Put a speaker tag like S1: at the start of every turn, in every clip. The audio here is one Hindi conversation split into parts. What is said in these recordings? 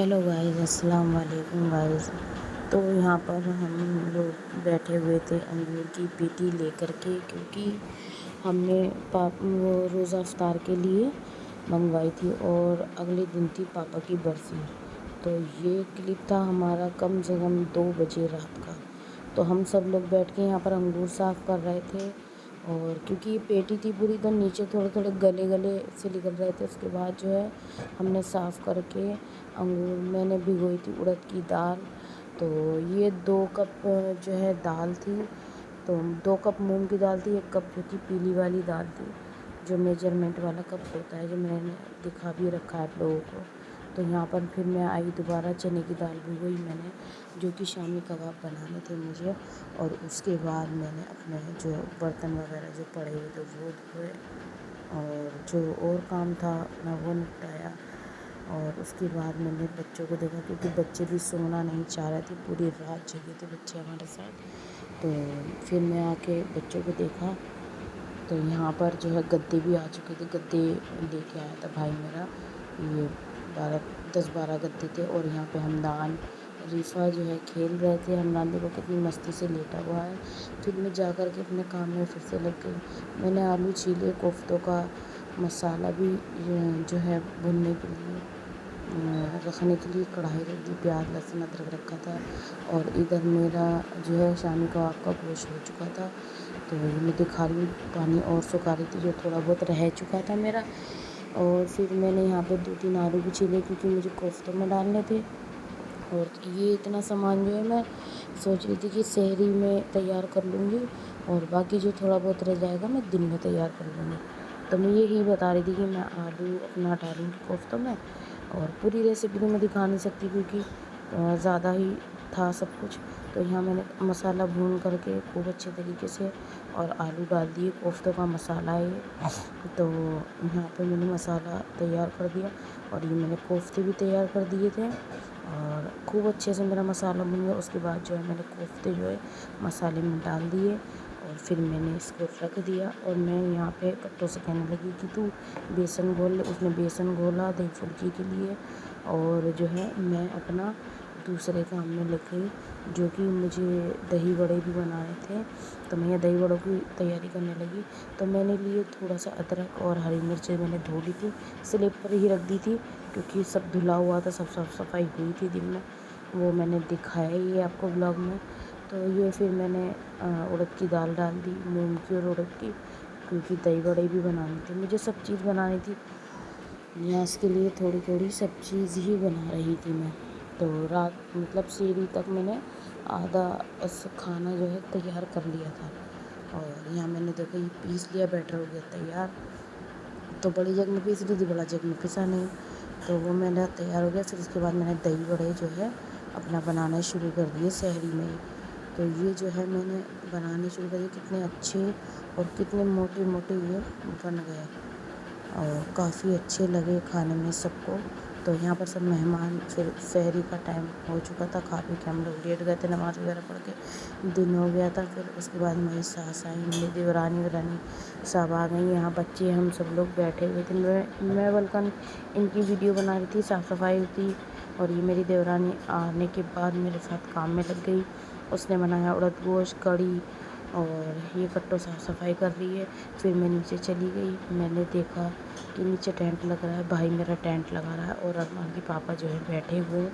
S1: हेलो गाइस, अस्सलाम वालेकुम गाइस। तो यहाँ पर हम लोग बैठे हुए थे अंगूर की पेटी लेकर के, क्योंकि हमने वो रोज़ा इफ्तार के लिए मंगवाई थी और अगले दिन थी पापा की बरसी। तो ये क्लिप था हमारा कम से कम 2 बजे रात का। तो हम सब लोग बैठ के यहाँ पर अंगूर साफ़ कर रहे थे, और क्योंकि ये पेटी थी पूरी, तो नीचे थोड़े थोड़े गले गले से निकल रहे थे। उसके बाद जो है हमने साफ़ करके अंगूर, मैंने भिगोई थी उड़द की दाल। तो ये 2 कप जो है दाल थी। तो 2 कप मूंग की दाल थी, 1 कप जो थी पीली वाली दाल थी, जो मेजरमेंट वाला कप होता है, जो मैंने दिखा भी रखा है आप लोगों को। तो यहाँ पर फिर मैं आई दोबारा, चने की दाल भिगोई मैंने, जो कि शामी कबाब बनाने थे मुझे। और उसके बाद मैंने अपने जो बर्तन वगैरह जो पड़े हुए थे वो धोए, और जो और काम था अपना वो निपटाया। और उसके बाद मैंने बच्चों को देखा, क्योंकि बच्चे भी सोना नहीं चाह रहे थे, पूरी रात जगे थे बच्चे हमारे साथ। तो फिर मैं आके बच्चों को देखा, तो यहाँ पर जो है गद्दे भी आ चुके थे। गद्दे लेके आया था भाई मेरा, ये 10-12 गद्दे थे। और यहाँ पे हमदान रिफ़ा जो है खेल रहे थे। हमदान देखो कितनी मस्ती से लेटा हुआ है। फिर मैं जा कर के अपने काम में फिर से लग गई। मैंने आलू छीले, कोफ्तों का मसाला भी जो है भुनने के लिए रखने के लिए कढ़ाई रख दी, प्याज लहसुन अदरक रखा था। और इधर मेरा जो है शामी कबाब का गोश्त हो चुका था। तो ये मैं दिखा रही हूँ, पानी और सुखा रही थी जो थोड़ा बहुत रह चुका था मेरा। और फिर मैंने यहाँ पे 2-3 आलू भी छीले, क्योंकि मुझे कोफ्तों में डालने थे। और ये इतना सामान जो है मैं सोच रही थी कि सहरी में तैयार कर लूँगी, और बाकी जो थोड़ा बहुत रह जाएगा मैं दिन में तैयार कर लूँगी। तो मैं यही बता रही थी कि मैं आलू अपना डालूँगी कोफ्तों में। और पूरी रेसिपी तो मैं दिखा नहीं सकती, क्योंकि ज़्यादा ही था सब कुछ। तो यहाँ मैंने मसाला भून करके खूब अच्छे तरीके से, और आलू डाल दिए, कोफ्तों का मसाला है ये। तो यहाँ पे मैंने मसाला तैयार कर दिया, और ये मैंने कोफ्ते भी तैयार कर दिए थे। और खूब अच्छे से मेरा मसाला भून गया। उसके बाद जो है मैंने कोफ्ते जो है मसाले में डाल दिए, और फिर मैंने इसको रख दिया। और मैं यहाँ पे कट्टों से कहने लगी कि तू बेसन घोल ले। उसने बेसन घोला दही फुल्की के लिए, और जो है मैं अपना दूसरे काम में लग गई, जो कि मुझे दही बड़े भी बनाने थे। तो मैं यहाँ दही बड़ों की तैयारी करने लगी। तो मैंने लिए थोड़ा सा अदरक और हरी मिर्चें, मैंने धो ली थी, स्लिप पर ही रख दी थी, क्योंकि सब धुला हुआ था, सब साफ़ सफाई हुई थी दिन में। वो मैंने दिखाया ही है आपको ब्लॉग में। तो ये फिर मैंने उड़द की दाल डाल दी, मूंग की और उड़द की, क्योंकि दही बड़े भी बनाने थे, मुझे सब चीज़ बनानी थी। गैस के लिए थोड़ी थोड़ी सब चीज़ ही बना रही थी मैं। तो रात मतलब सेरी तक मैंने आधा खाना जो है तैयार कर लिया था। और यहाँ मैंने देखो ये पीस लिया, बैटर हो गया तैयार। तो बड़ी जग में पीस रही थी, बड़ा जग में पिसा नहीं। तो वो मेरा तैयार हो गया। फिर उसके बाद मैंने दही बड़े जो है अपना बनाना शुरू कर दिए सहरी में ही। तो ये जो है मैंने बनाने शुरू कर दिए, कितने अच्छे और कितने मोटे मोटे ये बन गए, और काफ़ी अच्छे लगे खाने में सबको। तो यहाँ पर सब मेहमान, फिर सहरी का टाइम हो चुका था, खा पी के हम लोग लेट गए थे, नमाज़ वगैरह पढ़ के दिन हो गया था। फिर उसके बाद मेरी सास आई, मेरी देवरानी वरानी सब आ गई। यहाँ बच्चे हम सब लोग बैठे हुए थे। मैं बल्कि इनकी वीडियो बना रही थी, साफ़ सफाई थी। और ये मेरी देवरानी आने के बाद मेरे साथ काम में लग गई। उसने बनाया उड़द गोश्त, कढ़ी, और ये कट्टो साफ़ सफाई कर रही है। फिर मैं नीचे चली गई, मैंने देखा कि नीचे टेंट लग रहा है, भाई मेरा टेंट लगा रहा है, और अरमान के पापा जो है बैठे हुए हैं।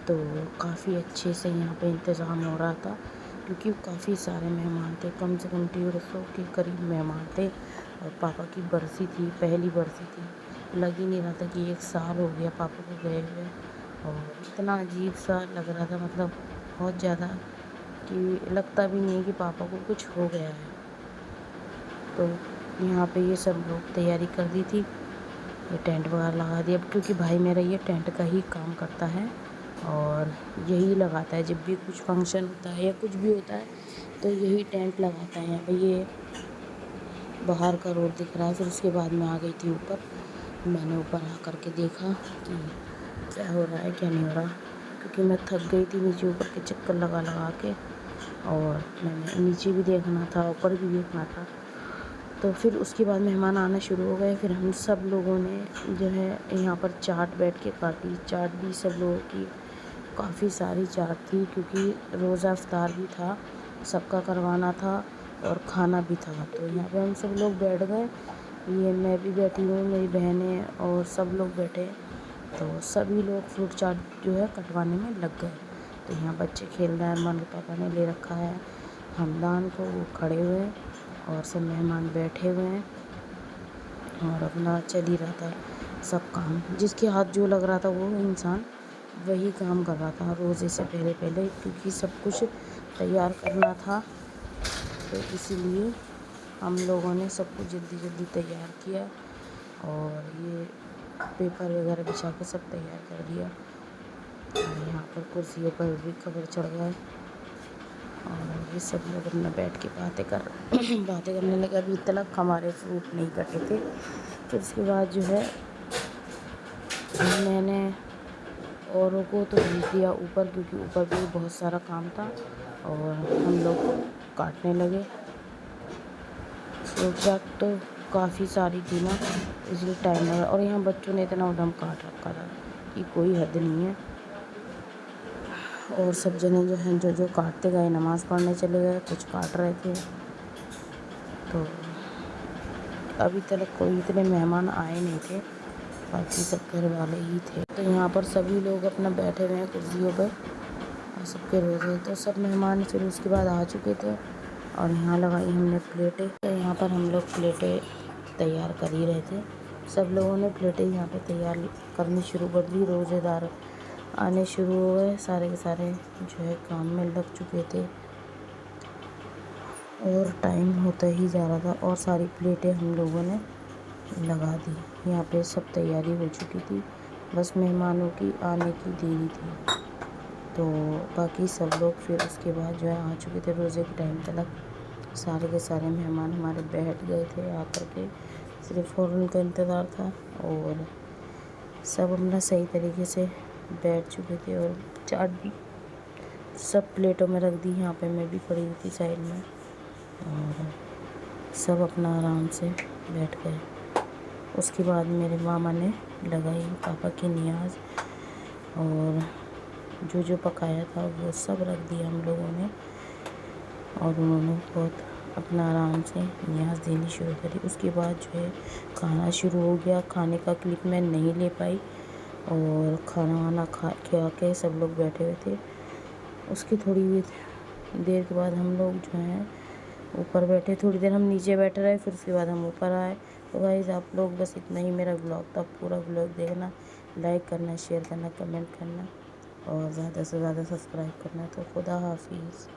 S1: तो काफ़ी अच्छे से यहाँ पे इंतज़ाम हो रहा था, क्योंकि काफ़ी सारे मेहमान थे, कम से कम 150 के करीब मेहमान थे। और पापा की बरसी थी, पहली बरसी थी। लग ही नहीं रहा था कि 1 साल हो गया पापा को गए हुए। और इतना अजीब सा लग रहा था, मतलब बहुत ज़्यादा, कि लगता भी नहीं है कि पापा को कुछ हो गया है। तो यहाँ पे ये सब लोग तैयारी कर दी थी, ये टेंट वगैरह लगा दिया, क्योंकि भाई मेरा ये टेंट का ही काम करता है, और यही लगाता है जब भी कुछ फंक्शन होता है या कुछ भी होता है, तो यही टेंट लगाता है। यहाँ पे ये बाहर का रोड दिख रहा है। फिर उसके बाद मैं आ गई थी ऊपर। मैंने ऊपर आ कर के देखा कि क्या हो रहा है क्या नहीं हो रहा, क्योंकि मैं थक गई थी नीचे ऊपर के चक्कर लगा लगा के। और मैंने नीचे भी देखना था, ऊपर भी देखना था। तो फिर उसके बाद मेहमान आना शुरू हो गए। फिर हम सब लोगों ने जो है यहाँ पर चाट बैठ के काटी। चाट भी सब लोगों की काफ़ी सारी चाट थी, क्योंकि रोज़ा इफ्तार भी था, सबका करवाना था और खाना भी था। तो यहाँ पे हम सब लोग बैठ गए। ये मैं भी बैठी हूँ, मेरी बहनें और सब लोग बैठे। तो सभी लोग फ्रूट चाट जो है कटवाने में लग गए। तो यहाँ बच्चे खेल रहे हैं, अरमान के पापा ने ले रखा है हमदान को, वो खड़े हुए हैं और सब मेहमान बैठे हुए हैं और अपना चल ही रहा था सब काम। जिसके हाथ जो लग रहा था वो इंसान वही काम कर रहा था रोज़े से पहले पहले, क्योंकि सब कुछ तैयार करना था। तो इसीलिए हम लोगों ने सब कुछ जल्दी जल्दी तैयार किया और ये पेपर वगैरह बिछा के सब तैयार कर दिया। और यहाँ पर कुर्सियों पर भी कवर चढ़ गए और ये सब लोग अपना बैठ के बातें करने लगे। अभी तक हमारे फ्रूट नहीं कटे थे। फिर उसके बाद जो है मैंने औरों को तो भेज दिया ऊपर, क्योंकि ऊपर भी बहुत सारा काम था और हम लोग काटने लगे। फ्रूट चाट तो काफ़ी सारी थी ना, इसलिए टाइम लगा। और यहाँ बच्चों ने इतना उधम काट रखा था कि कोई हद नहीं है। और सब जने जो हैं जो काटते गए, नमाज़ पढ़ने चले गए, कुछ काट रहे थे। तो अभी तक कोई इतने मेहमान आए नहीं थे, बाकी सब घर वाले ही थे। तो यहाँ पर सभी लोग अपना बैठे हुए हैं कुर्सियों पर और सबके रोज़े। तो सब मेहमान फिर उसके बाद आ चुके थे और यहाँ लगाई हमने प्लेटें। तो यहाँ पर हम लोग प्लेटें तैयार कर ही रहे थे। सब लोगों ने प्लेटें यहाँ पे तैयार करनी शुरू कर दी। रोज़ेदार आने शुरू हो गए, सारे के सारे जो है काम में लग चुके थे और टाइम होता ही जा रहा था और सारी प्लेटें हम लोगों ने लगा दी। यहाँ पे सब तैयारी हो चुकी थी, बस मेहमानों की आने की देरी थी। तो बाकी सब लोग फिर उसके बाद जो है आ चुके थे। रोज़े के टाइम तक सारे के सारे मेहमान हमारे बैठ गए थे आकर के, सिर्फ फ़ौरन का इंतज़ार था और सब अपना सही तरीके से बैठ चुके थे। और चाट भी सब प्लेटों में रख दी। यहाँ पे मैं भी खड़ी हुई थी साइड में और सब अपना आराम से बैठ गए। उसके बाद मेरे मामा ने लगाई पापा की नियाज़ और जो पकाया था वो सब रख दिया हम लोगों ने और उन्होंने बहुत अपना आराम से नियाज़ देनी शुरू करी। उसके बाद जो है खाना शुरू हो गया। खाने का क्लिप मैं नहीं ले पाई और खाना वाना खा के सब लोग बैठे हुए थे। उसकी थोड़ी देर के बाद हम लोग जो हैं ऊपर बैठे। थोड़ी देर हम नीचे बैठे रहे, फिर उसके बाद हम ऊपर आए। तो गाइस आप लोग बस इतना ही मेरा ब्लॉग था। पूरा ब्लॉग देखना, लाइक करना, शेयर करना, कमेंट करना और ज़्यादा से ज़्यादा सब्सक्राइब करना। तो खुदा हाफिज़।